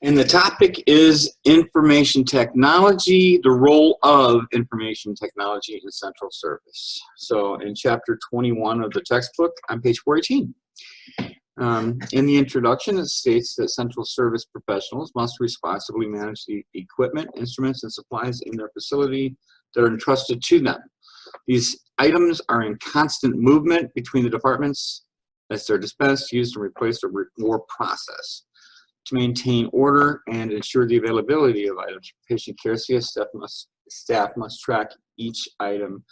And the topic is information technology, the role of information technology in central service. So in chapter 21 of the textbook on page 418. In the introduction, it states that central service professionals must responsibly manage the equipment, instruments, and supplies in their facility that are entrusted to them. These items are in constant movement between the departments as they're dispensed, used, and replaced or processed. To maintain order and ensure the availability of items for patient care, CS staff must track each item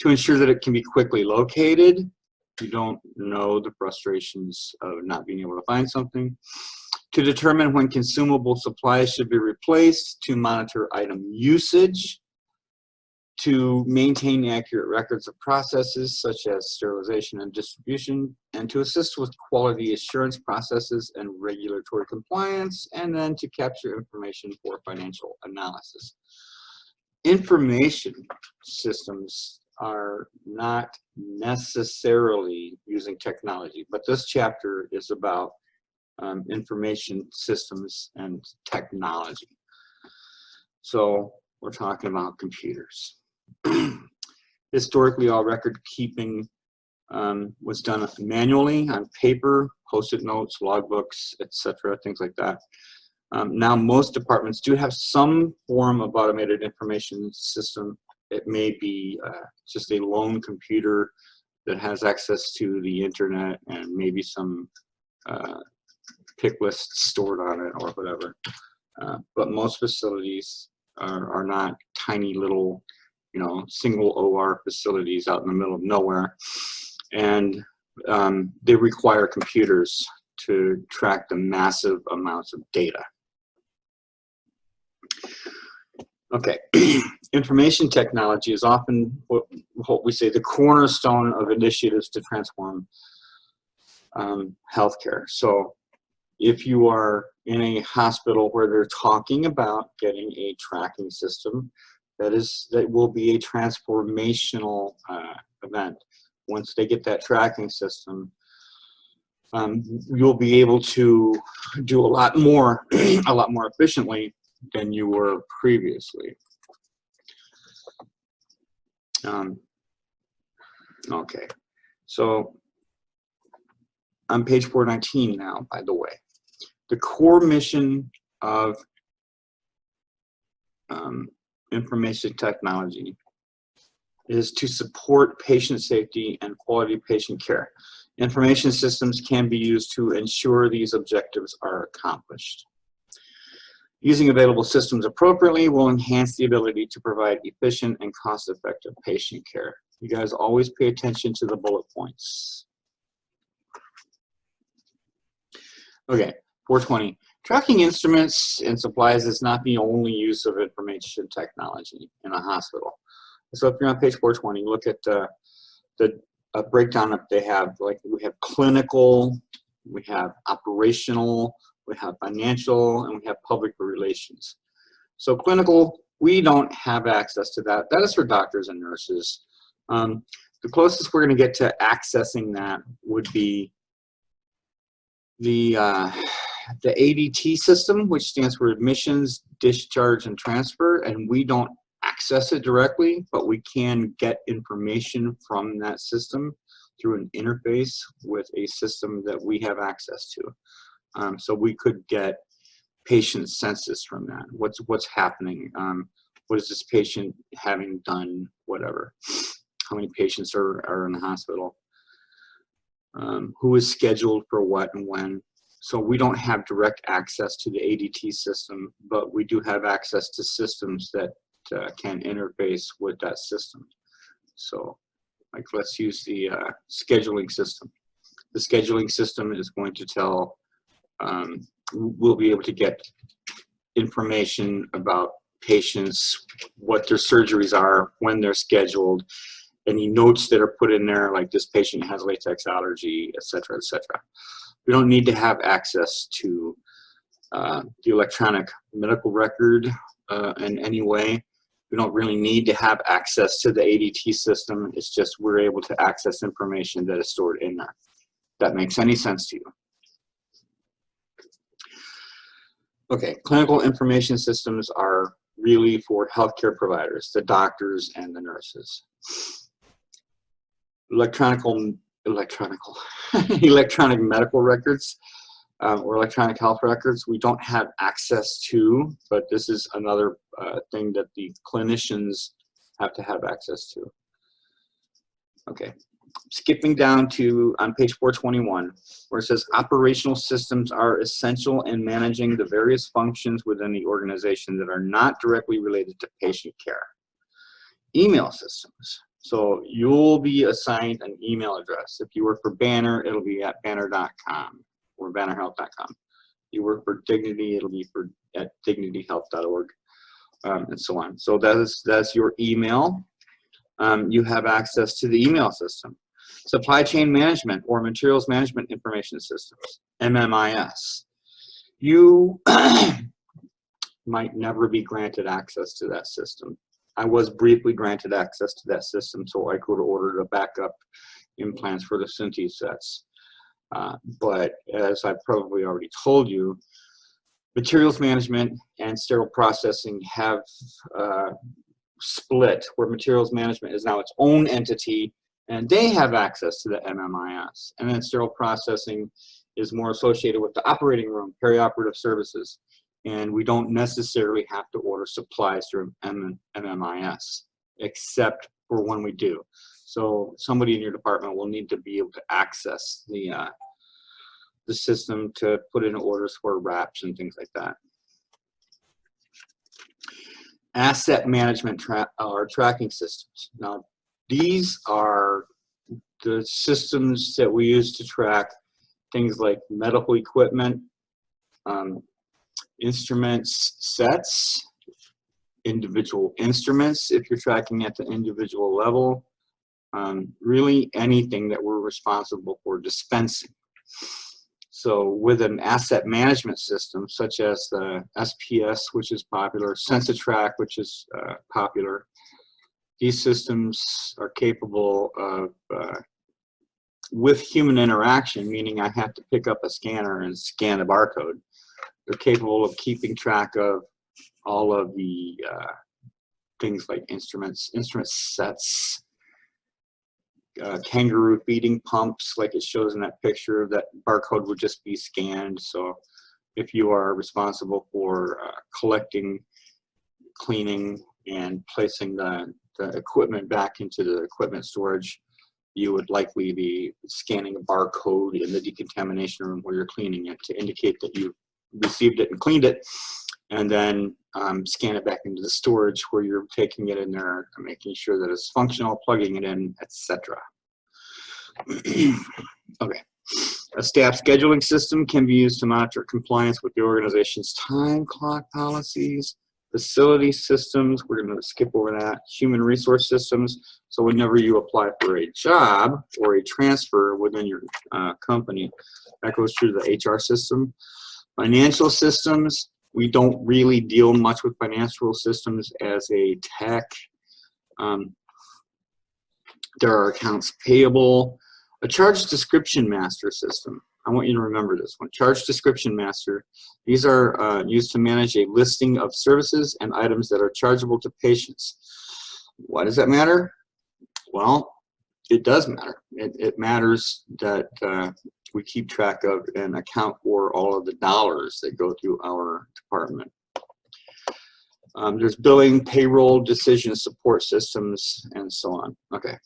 to ensure that it can be quickly located. You don't know the frustrations of not being able to find something. To determine when consumable supplies should be replaced, to monitor item usage, to maintain accurate records of processes such as sterilization and distribution, and to assist with quality assurance processes and regulatory compliance, and then to capture information for financial analysis. Information systems are not necessarily using technology, but this chapter is about information systems and technology. So we're talking about computers. Historically, all record keeping was done manually on paper, post-it notes, logbooks, etc., things like that. Now most departments do have some form of automated information system. It may be just a lone computer that has access to the internet and maybe some pick lists stored on it or whatever. But most facilities are not tiny little, single OR facilities out in the middle of nowhere. And they require computers to track the massive amounts of data. Okay, information technology is often what we say the cornerstone of initiatives to transform healthcare. So if you are in a hospital where they're talking about getting a tracking system, that will be a transformational event. Once they get that tracking system, you'll be able to do a lot more efficiently than you were previously. Okay, so on page 419 now, by the way, the core mission of information technology is to support patient safety and quality patient care. Information systems can be used to ensure these objectives are accomplished. Using available systems appropriately will enhance the ability to provide efficient and cost-effective patient care. You guys always pay attention to the bullet points. Okay, 420. Tracking instruments and supplies is not the only use of information technology in a hospital. So if you're on page 420, look at the breakdown that they have. Like we have clinical, we have operational, we have financial, and we have public relations. So clinical, we don't have access to that. That is for doctors and nurses. The closest we're going to get to accessing that would be the ADT system, which stands for admissions, discharge, and transfer, and we don't access it directly, but we can get information from that system through an interface with a system that we have access to. So we could get patient census from that. What's happening? What is this patient having done? Whatever. How many patients are in the hospital? Who is scheduled for what and when? So we don't have direct access to the ADT system, but we do have access to systems that can interface with that system. So like let's use the scheduling system. The scheduling system is going to tell, we'll be able to get information about patients, what their surgeries are, when they're scheduled, any notes that are put in there, like this patient has latex allergy, et cetera, et cetera. We don't need to have access to the electronic medical record in any way. We don't really need to have access to the ADT system. It's just we're able to access information that is stored in there. That makes any sense to you? Okay, clinical information systems are really for healthcare providers, the doctors and the nurses. Electronic medical records or electronic health records, we don't have access to, but this is another thing that the clinicians have to have access to. Okay, skipping down to on page 421, where it says operational systems are essential in managing the various functions within the organization that are not directly related to patient care. Email systems. So you'll be assigned an email address. If you work for Banner, it'll be at banner.com or bannerhealth.com. You work for Dignity, it'll be at dignityhealth.org, and so on. So that's your email. You have access to the email system. Supply chain management or materials management information systems, MMIS. You might never be granted access to that system. I was briefly granted access to that system so I could order the backup implants for the Synthes sets. But as I probably already told you, materials management and sterile processing have split, where materials management is now its own entity and they have access to the MMIS. And then sterile processing is more associated with the operating room, perioperative services. And we don't necessarily have to order supplies through MMIS, except for when we do. So somebody in your department will need to be able to access the system to put in orders for wraps and things like that. Asset management or tracking systems. Now, these are the systems that we use to track things like medical equipment, instruments sets, individual instruments if you're tracking at the individual level, really anything that we're responsible for dispensing. So with an asset management system such as the SPS, which is popular, SensiTrack, which is popular, these systems are capable of, with human interaction, meaning I have to pick up a scanner and scan a barcode, they're capable of keeping track of all of the things like instrument sets, kangaroo feeding pumps, like it shows in that picture. That barcode would just be scanned. So if you are responsible for collecting, cleaning, and placing the equipment back into the equipment storage, you would likely be scanning a barcode in the decontamination room where you're cleaning it to indicate that you received it and cleaned it, and then scan it back into the storage where you're taking it in there and making sure that it's functional, plugging it in, etc. Okay. A staff scheduling system can be used to monitor compliance with the organization's time clock policies. Facility systems, we're going to skip over that. Human resource systems, so whenever you apply for a job or a transfer within your company, that goes through the HR system. Financial systems, we don't really deal much with financial systems as a tech. There are accounts payable. A charge description master system. I want you to remember this one. Charge description master. These are used to manage a listing of services and items that are chargeable to patients. Why does that matter? Well, it does matter. It matters that we keep track of and account for all of the dollars that go through our department. There's billing, payroll, decision support systems, and so on. Okay.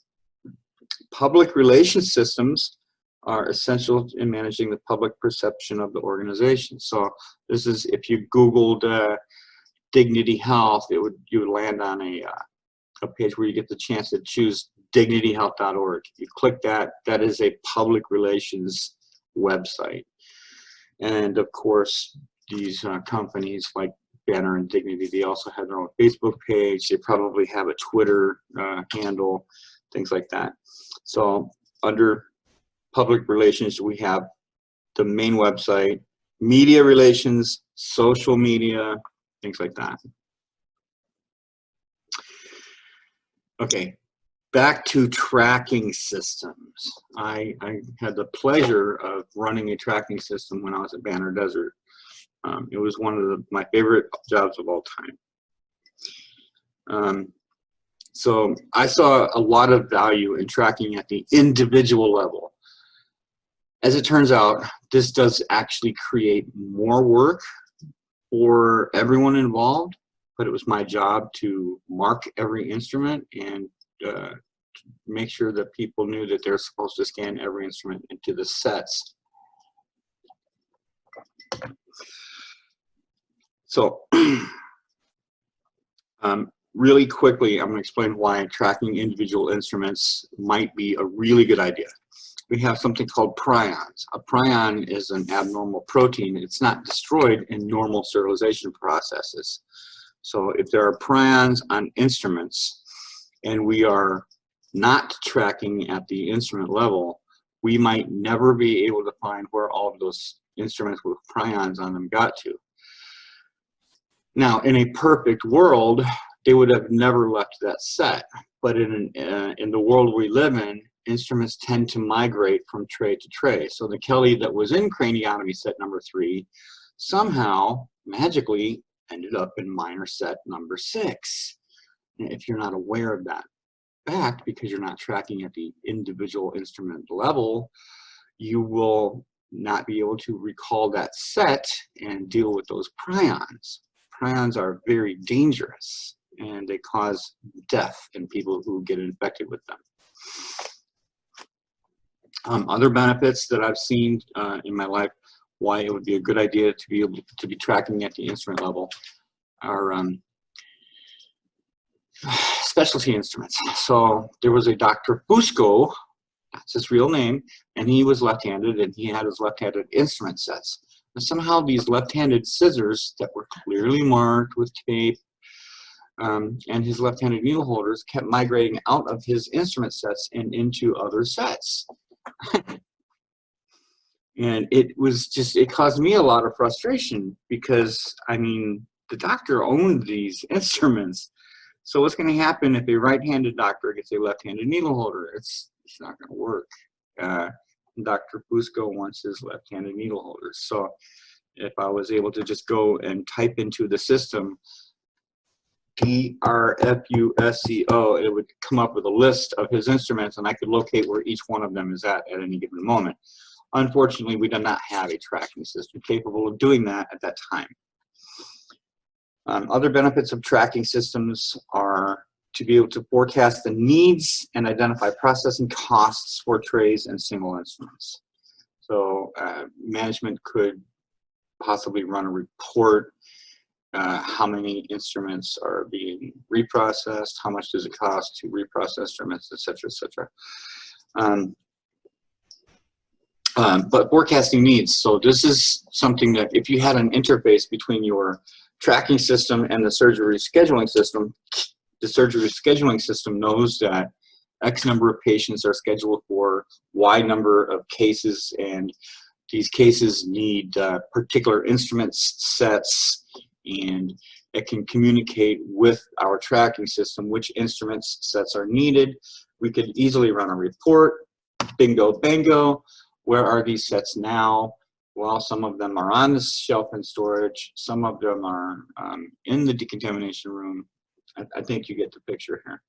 Public relations systems are essential in managing the public perception of the organization. So this is, if you Googled Dignity Health, you would land on a page where you get the chance to choose dignityhealth.org. You click that, that is a public relations website. And of course, these companies like Banner and Dignity, they also have their own Facebook page. They probably have a Twitter handle, things like that. So under public relations, we have the main website, media relations, social media, things like that. Okay, back to tracking systems. I had the pleasure of running a tracking system when I was at Banner Desert. It was one of my favorite jobs of all time. So I saw a lot of value in tracking at the individual level. As it turns out, this does actually create more work for everyone involved, but it was my job to mark every instrument and make sure that people knew that they're supposed to scan every instrument into the sets. So really quickly, I'm going to explain why tracking individual instruments might be a really good idea. We have something called prions. A prion is an abnormal protein. It's not destroyed in normal sterilization processes. So if there are prions on instruments and we are not tracking at the instrument level, we might never be able to find where all of those instruments with prions on them got to. Now, in a perfect world, they would have never left that set. But in the world we live in, instruments tend to migrate from tray to tray. So the Kelly that was in craniotomy set number 3 somehow magically ended up in minor set number 6. If you're not aware of that fact, because you're not tracking at the individual instrument level, you will not be able to recall that set and deal with those prions. Prions are very dangerous and they cause death in people who get infected with them. Other benefits that I've seen in my life, why it would be a good idea to be able to be tracking at the instrument level, are specialty instruments. So there was a Dr. Fusco, that's his real name, and he was left-handed and he had his left-handed instrument sets. And somehow these left-handed scissors that were clearly marked with tape and his left-handed needle holders kept migrating out of his instrument sets and into other sets. And it was just, it caused me a lot of frustration because, I mean, the doctor owned these instruments. So what's going to happen if a right-handed doctor gets a left-handed needle holder? It's not going to work. Dr. Fusco wants his left-handed needle holders. So if I was able to just go and type into the system DRFUSCO, it would come up with a list of his instruments and I could locate where each one of them is at any given moment. Unfortunately, we did not have a tracking system capable of doing that at that time. Other benefits of tracking systems are to be able to forecast the needs and identify processing costs for trays and single instruments. So management could possibly run a report, how many instruments are being reprocessed, how much does it cost to reprocess instruments, et cetera, et cetera. But forecasting needs. So this is something that if you had an interface between your tracking system and the surgery scheduling system, the surgery scheduling system knows that X number of patients are scheduled for Y number of cases, and these cases need particular instrument sets, and it can communicate with our tracking system which instrument sets are needed. We could easily run a report, bingo, bango. Where are these sets now? Well, some of them are on the shelf in storage. Some of them are in the decontamination room. I think you get the picture here.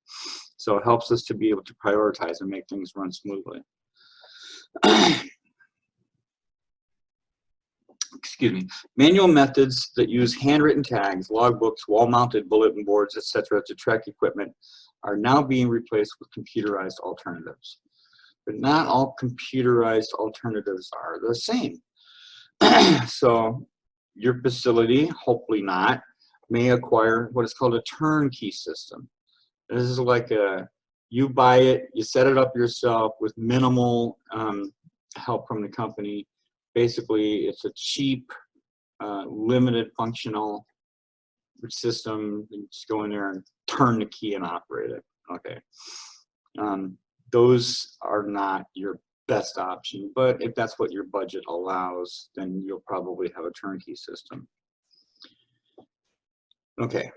So it helps us to be able to prioritize and make things run smoothly. Excuse me. Manual methods that use handwritten tags, logbooks, wall-mounted bulletin boards, etc. to track equipment are now being replaced with computerized alternatives. But not all computerized alternatives are the same. So your facility, hopefully not, may acquire what is called a turnkey system. This is like you buy it, you set it up yourself with minimal help from the company. Basically, it's a cheap, limited functional system. You just go in there and turn the key and operate it. Okay. Those are not your best option, but if that's what your budget allows, then you'll probably have a turnkey system. Okay.